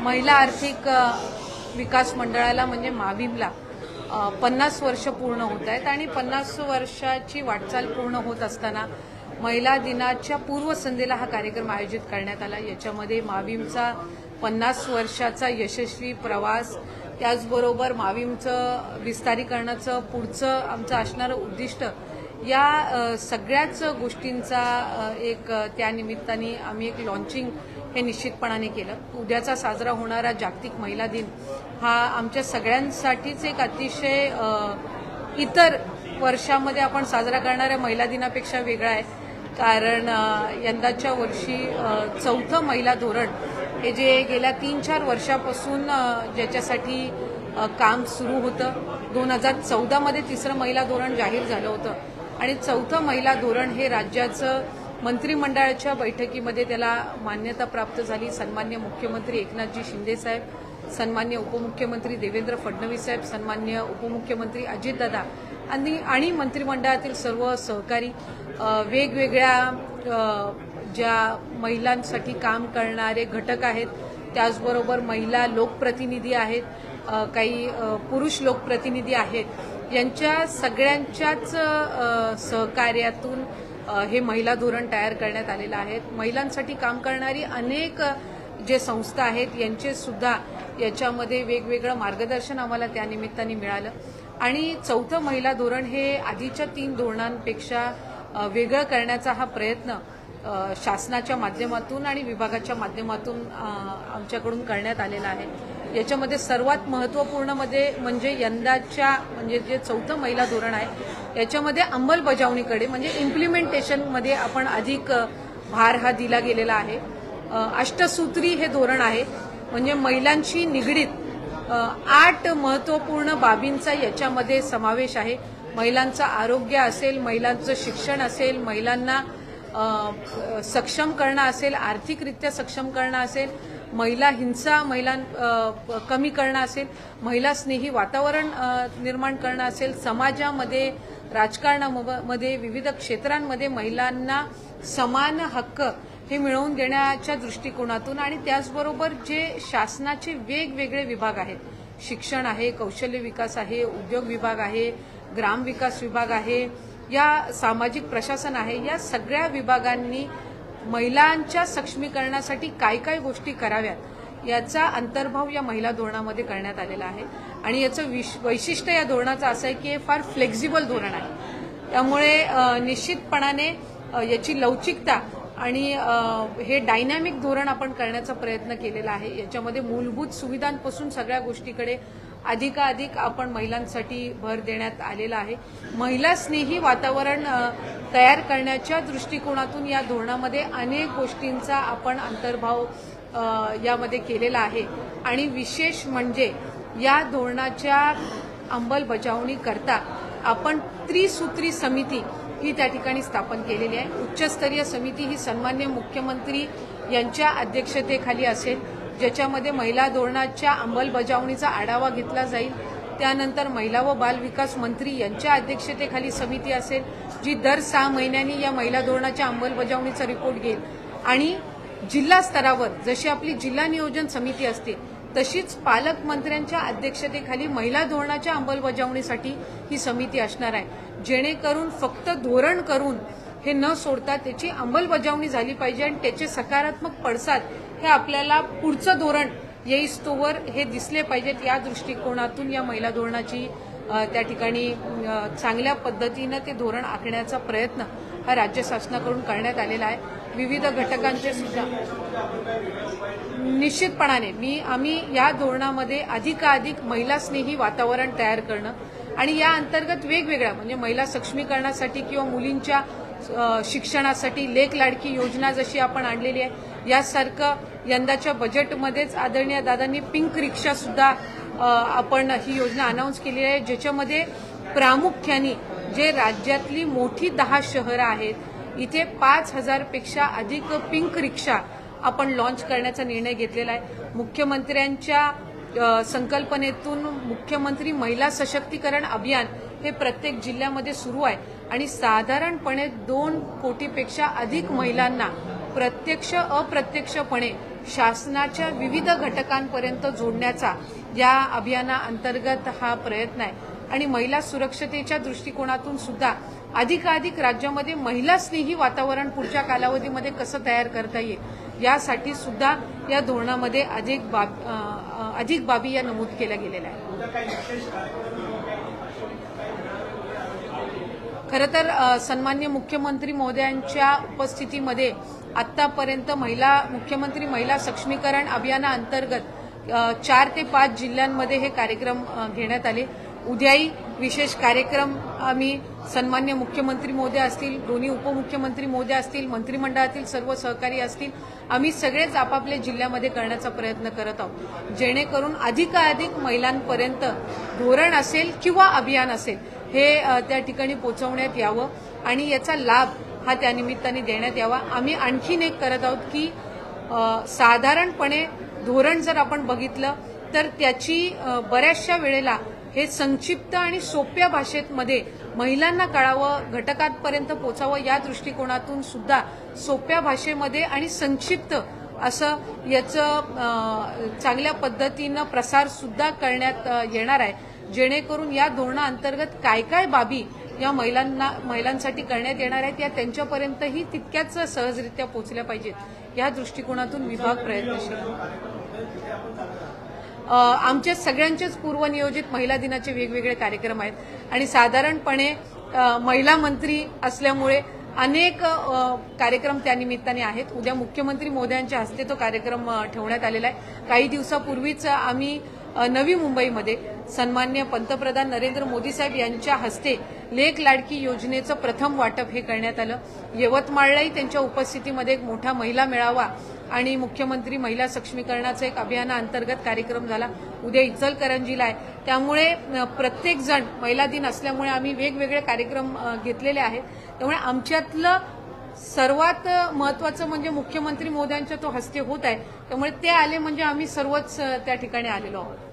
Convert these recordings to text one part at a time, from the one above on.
महिला आर्थिक विकास मंडळाला म्हणजे माविमला 50 वर्ष पूर्ण होत आहेत आणि 50 वर्षाची वाटचाल पूर्ण होत असताना महिला दिनाच्या पूर्वसंध्येला हा कार्यक्रम आयोजित करण्यात आला। याच्यामध्ये माविमचा 50 वर्षाचा यशस्वी प्रवास, त्याचबरोबर माविमचं विस्तारीकरणाचं पुढचं आमचं असणारं उद्दिष्ट, या सगळ्याच गोष्टींचा एक त्या निमित्ताने आम्ही एक लॉन्चिंग हे निश्चितपणाने केलं। उद्याचा साजरा होणारा जागतिक महिला दिन हा आमच्या सगळ्यांसाठीच एक अतिशय इतर वर्षामध्ये आपण साजरा करणाऱ्या महिला दिनापेक्षा वेगळा आहे, कारण यंदाच्या वर्षी 4थं महिला धोरण हे जे गेल्या 3-4 वर्षापासून ज्याच्यासाठी काम सुरू होतं, 2014 मध्ये 3रं महिला धोरण जाहीर झालं होतं आणि 4थं महिला धोरण हे राज्याचं मंत्रिमंडळाच्या बैठकीमध्ये त्याला मान्यता प्राप्त झाली। सन्मान्य मुख्यमंत्री एकनाथजी शिंदे साहेब, सन्मान्य उपमुख्यमंत्री देवेंद्र फडणवीस साहेब, सन्मान्य उपमुख्यमंत्री अजितदादा आणि मंत्रिमंडळातील सर्व सहकारी, वेगवेगळ्या ज्या महिलांसाठी काम करणारे घटक आहेत, त्याचबरोबर महिला लोकप्रतिनिधी आहेत, काही पुरुष लोकप्रतिनिधी आहेत, यांच्या सगळ्यांच्याच सहकार्यातून हे महिला धोरण तयार करण्यात आलेलं आहे। महिलांसाठी काम करणारी अनेक जे संस्था आहेत यांचे सुद्धा याच्यामध्ये वेगवेगळं मार्गदर्शन आम्हाला त्या निमित्ताने मिळालं आणि 4थं महिला धोरण हे आधीच्या 3 धोरणांपेक्षा वेगळं करण्याचा हा प्रयत्न शासनाच्या माध्यमातून आणि विभागाच्या माध्यमातून आमच्याकडून करण्यात आलेला आहे। याच्यामध्ये सर्वात महत्त्वपूर्ण म्हणजे यंदाच्या जे 4थं महिला धोरण आहे याच्यामध्ये अंमलबजावणीकडे म्हणजे इम्प्लिमेंटेशनमध्ये आपण अधिक भार हा दिला गेलेला आहे। अष्टसूत्री हे धोरण आहे, म्हणजे महिलांशी निगडीत 8 महत्त्वपूर्ण बाबींचा याच्यामध्ये समावेश आहे। महिलांचं आरोग्य असेल, महिलांचं शिक्षण असेल, महिलांना सक्षम करणं असेल, आर्थिकरित्या सक्षम करणं असेल, महिला हिंसा कमी करणं असेल, महिला स्नेही वातावरण निर्माण करणं असेल, समाजामध्ये राजकारणामध्ये विविध क्षेत्रांमध्ये महिलांना समान हक्क हे मिळवून देण्याच्या दृष्टिकोनातून आणि त्याचबरोबर जे शासनाचे वेगवेगळे विभाग आहेत, शिक्षण आहे, कौशल्य विकास आहे, उद्योग विभाग आहे, ग्राम विकास विभाग आहे, या सामाजिक प्रशासन आहे, या सगळ्या विभागांनी महिलांच्या सक्षमीकरणासाठी काय काय गोष्टी कराव्यात याचा अंतर्भाव या महिला धोरणामध्ये करण्यात आलेला आहे आणि याचं वैशिष्ट्य या धोरणाचं असं आहे की हे फार फ्लेक्झिबल धोरण आहे। त्यामुळे निश्चितपणाने याची लवचिकता आणि हे डायनॅमिक धोरण आपण करण्याचा प्रयत्न केलेला आहे। याच्यामध्ये मूलभूत सुविधांपासून सगळ्या गोष्टीकडे अधिकाधिक आपण महिलांसाठी भर देण्यात आलेला आहे। महिला स्नेही वातावरण तयार करण्याच्या दृष्टिकोनातून या धोरणामध्ये अनेक गोष्टींचा आपण अंतर्भाव यामध्ये केलेला आहे आणि विशेष म्हणजे या धोरणाच्या अंमलबजावणीकरता आपण त्रिसूत्री समिती ही त्या ठिकाणी स्थापन केलेली आहे। उच्चस्तरीय समिती ही सन्मान्य मुख्यमंत्री यांच्या अध्यक्षतेखाली असेल, ज्याच्यामध्ये महिला धोरणाच्या अंमलबजावणीचा आढावा घेतला जाईल। त्यानंतर महिला व बाल विकास मंत्री यांच्या अध्यक्षतेखाली समिती असेल, जी दर 6 महिन्यांनी या महिला धोरणाच्या अंमलबजावणीचा रिपोर्ट घेईल आणि जिल्हा स्तरावर जशी आपली जिल्हा नियोजन समिती असते तशीच पालकमंत्र्यांच्या अध्यक्षतेखाली महिला धोरणाच्या अंमलबजावणीसाठी ही समिती असणार आहे, जेणेकरून फक्त धोरण करून हे न सोडता त्याची अंमलबजावणी झाली पाहिजे आणि त्याचे सकारात्मक पडसाद हे आपल्याला पुढचं धोरण येईस्तोवर हे दिसले पाहिजेत। या दृष्टिकोनातून या महिला धोरणाची त्या ठिकाणी चांगल्या पद्धतीनं ते धोरण आखण्याचा प्रयत्न हा राज्य शासनाकडून करण्यात आलेला आहे। विविध घटकांचे सुद्धा निश्चितपणाने आम्ही या धोरणामध्ये अधिकाधिक महिला स्नेही वातावरण तयार करणं आणि या अंतर्गत वेगवेगळ्या म्हणजे महिला सक्षमीकरणासाठी किंवा मुलींच्या शिक्षणासाठी लेक लाडकी योजना जशी आपण आणलेली आहे, यासारखं यंदाच्या बजेटमध्येच आदरणीय दादांनी पिंक रिक्षा सुद्धा आपण ही योजना अनाउन्स केली आहे, ज्याच्यामध्ये प्रामुख्याने जे राज्यातली मोठी 10 शहरं आहेत इथे 5000 पेक्षा अधिक पिंक रिक्षा आपण लॉन्च करण्याचा निर्णय घेतलेला आहे। मुख्यमंत्र्यांच्या संकल्पनेतून मुख्यमंत्री महिला सशक्तीकरण अभियान हे प्रत्येक जिल्ह्यामध्ये सुरू आहे आणि साधारणपणे 2 कोटीपेक्षा अधिक महिलांना प्रत्यक्ष अप्रत्यक्षपणे शासनाच्या विविध घटकांपर्यंत जोडण्याचा या अभियानाअंतर्गत हा प्रयत्न आहे आणि महिला सुरक्षतेच्या दृष्टिकोनातून सुद्धा अधिकाधिक राज्यामध्ये महिला स्नेही वातावरण पुढच्या कालावधीमध्ये कसं तयार करता येईल यासाठी सुद्धा या धोरणामध्ये अधिक बाबी या नमूद केल्या गेलेल्या आहेत। खरं तर सन्माननीय मुख्यमंत्री महोदयांच्या उपस्थितीमध्ये आतापर्यंत मुख्यमंत्री महिला सक्षमीकरण अभियानाअंतर्गत 4 ते 5 जिल्ह्यांमध्ये हे कार्यक्रम घेण्यात आले। उद्याही विशेष कार्यक्रम आम्ही सन्माननीय मुख्यमंत्री महोदय असतील, दोन्ही उपमुख्यमंत्री महोदय असतील, मंत्रिमंडळातील सर्व सहकारी असतील, आम्ही सगळेच आपापल्या जिल्ह्यामध्ये करण्याचा प्रयत्न करत आहोत, जेणेकरून अधिकाधिक महिलांपर्यंत धोरण असेल किंवा अभियान असेल हे त्या ठिकाणी पोहोचवण्यात यावं आणि याचा लाभ हा त्यानिमित्ताने देण्यात यावा। आम्ही आणखीन एक करत आहोत की साधारणपणे धोरण जर आपण बघितलं तर त्याची बऱ्याचशा वेळेला हे संक्षिप्त आणि सोप्या भाषेमध्ये महिलांना कळावं, घटकांपर्यंत पोहोचावं या दृष्टिकोनातून सुद्धा सोप्या भाषेमध्ये आणि संक्षिप्त असं याचं चांगल्या पद्धतीनं प्रसार सुद्धा करण्यात येणार आहे, जेणेकरून या धोरणाअंतर्गत काय काय बाबी या महिलांसाठी करण्यात येणार आहेत या त्यांच्यापर्यंतही तितक्याच सहजरित्या पोहोचल्या पाहिजेत या दृष्टिकोनातून विभाग प्रयत्नशील आहे। आमच्या सगळ्यांचेच पूर्वनियोजित महिला दिनाचे वेगवेगळे कार्यक्रम आहेत आणि साधारणपणे महिला मंत्री असल्यामुळे अनेक कार्यक्रम त्यानिमित्ताने आहेत। उद्या मुख्यमंत्री महोदयांच्या हस्ते तो कार्यक्रम ठेवण्यात आलेला आहे। काही दिवसापूर्वीच आम्ही नवी मुंबईमध्ये सन्माननीय पंतप्रधान नरेंद्र मोदी साहेब यांच्या हस्ते लेक लाडकी योजनेचं प्रथम वाटप हे करण्यात आलं। यवतमाळलाही त्यांच्या उपस्थितीमध्ये एक मोठा महिला मेळावा आणि मुख्यमंत्री महिला सक्षमीकरणाचा एक अभियानाअंतर्गत कार्यक्रम झाला। उद्या इचलकरंजीला आहे, त्यामुळे प्रत्येक जण महिला दिन असल्यामुळे आम्ही वेगवेगळे कार्यक्रम घेतलेले आहेत। त्यामुळे आमच्यातलं सर्वात महत्त्वाचं म्हणजे मुख्यमंत्री महोदयांच्या तो हस्ते होत आहे, त्यामुळे ते आले म्हणजे आम्ही सर्वच त्या ठिकाणी आलेलो आहोत।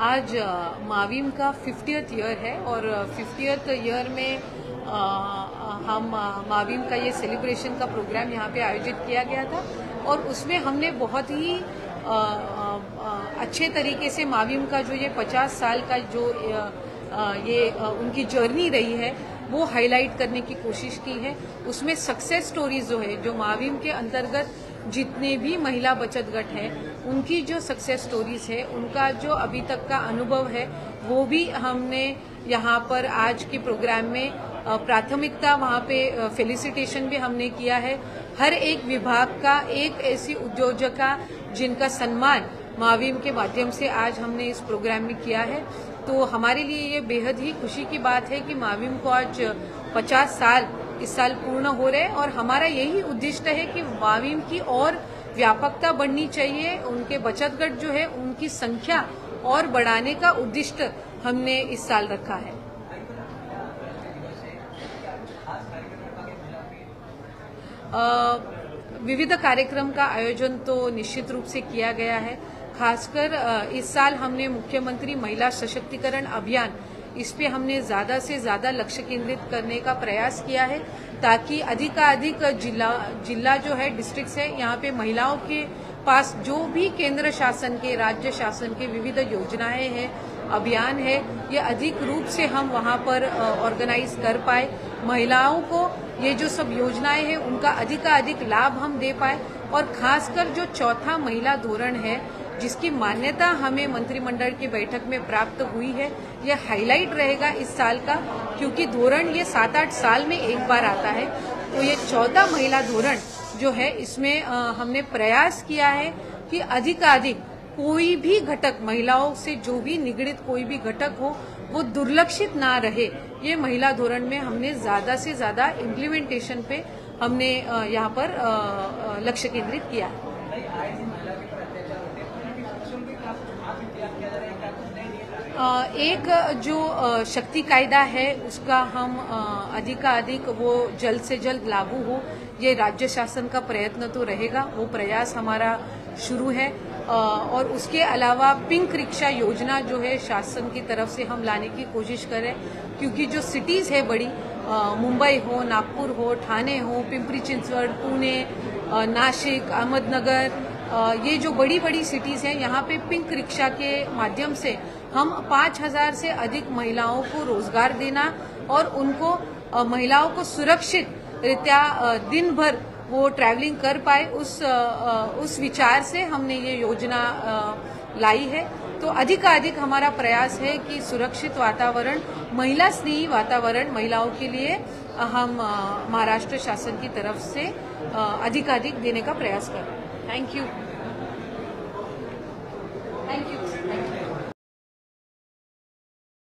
आज माविम का 50th ईयर है और 50th ईयर में हम माविम का ये सेलिब्रेशन का प्रोग्राम यहाँ पे आयोजित किया गया था और उसमें हमने बहुत ही अच्छे तरीके से माविम का जो ये 50 साल का जो ये उनकी जर्नी रही है वो हाईलाइट करने की कोशिश की है। उसमें सक्सेस स्टोरीज जो है, जो माविम के अंतर्गत जितने भी महिला बचत गट हैं उनकी जो सक्सेस स्टोरीज है, उनका जो अभी तक का अनुभव है वो भी हमने यहाँ पर आज के प्रोग्राम में प्राथमिकता वहाँ पे फेलिसिटेशन भी हमने किया है। हर एक विभाग का एक ऐसी उद्योजका जिनका सम्मान माविम के माध्यम से आज हमने इस प्रोग्राम में किया है, तो हमारे लिए ये बेहद ही खुशी की बात है कि माविम को आज 50 साल इस साल पूर्ण हो रहे और हमारा यही उद्दिष्ट है कि माविम की और व्यापकता बढ़नी चाहिए। उनके बचत गट जो है उनकी संख्या और बढ़ाने का उद्दिष्ट हमने इस साल रखा है। विविध कार्यक्रम का आयोजन तो निश्चित रूप से किया गया है। खासकर इस साल हमने मुख्यमंत्री महिला सशक्तिकरण अभियान, इस पे हमने ज्यादा से ज्यादा लक्ष्य केंद्रित करने का प्रयास किया है ताकि अधिकाधिक जिला जो है, डिस्ट्रिक्ट्स है, यहाँ पे महिलाओं के पास जो भी केंद्र शासन के, राज्य शासन के विविध योजनाएं हैं, अभियान है, ये अधिक रूप से हम वहाँ पर ऑर्गेनाइज कर पाए। महिलाओं को ये जो सब योजनाएं हैं उनका अधिकाधिक लाभ हम दे पाए और खासकर जो चौथा महिला धोरण है जिसकी मान्यता हमें मंत्रिमंडल की बैठक में प्राप्त हुई है, यह हाईलाइट रहेगा इस साल का, क्योंकि धोरण ये 7-8 साल में एक बार आता है। तो ये चौथा महिला धोरण जो है इसमें हमने प्रयास किया है कि अधिकाधिक कोई भी घटक, महिलाओं से जो भी निगडित कोई भी घटक हो वो दुर्लक्षित ना रहे। ये महिला धोरण में हमने ज्यादा से ज्यादा इम्प्लीमेंटेशन पे हमने यहाँ पर लक्ष्य केंद्रित किया है। एक जो शक्ति कायदा है उसका हम अधिकाधिक वो जल्द से जल्द लागू हो, ये राज्य शासन का प्रयत्न तो रहेगा, वो प्रयास हमारा शुरू है। और उसके अलावा पिंक रिक्शा योजना जो है शासन की तरफ से हम लाने की कोशिश करें, क्योंकि जो सिटीज़ है बड़ी, मुंबई हो, नागपुर हो, ठाणे हो, पिंपरी चिंचवड, पुणे, नासिक, अहमदनगर, ये जो बड़ी बड़ी सिटीज़ हैं, यहाँ पे पिंक रिक्शा के माध्यम से हम 5,000 से अधिक महिलाओं को रोजगार देना और उनको महिलाओं को सुरक्षित रीत्या दिन भर वो ट्रैवलिंग कर पाए, उस विचार से हमने ये योजना लाई है। तो अधिक हमारा प्रयास है कि सुरक्षित वातावरण, महिला स्नेही वातावरण महिलाओं के लिए हम महाराष्ट्र शासन की तरफ से अधिक देने का प्रयास कर रहे हैं। Thank you.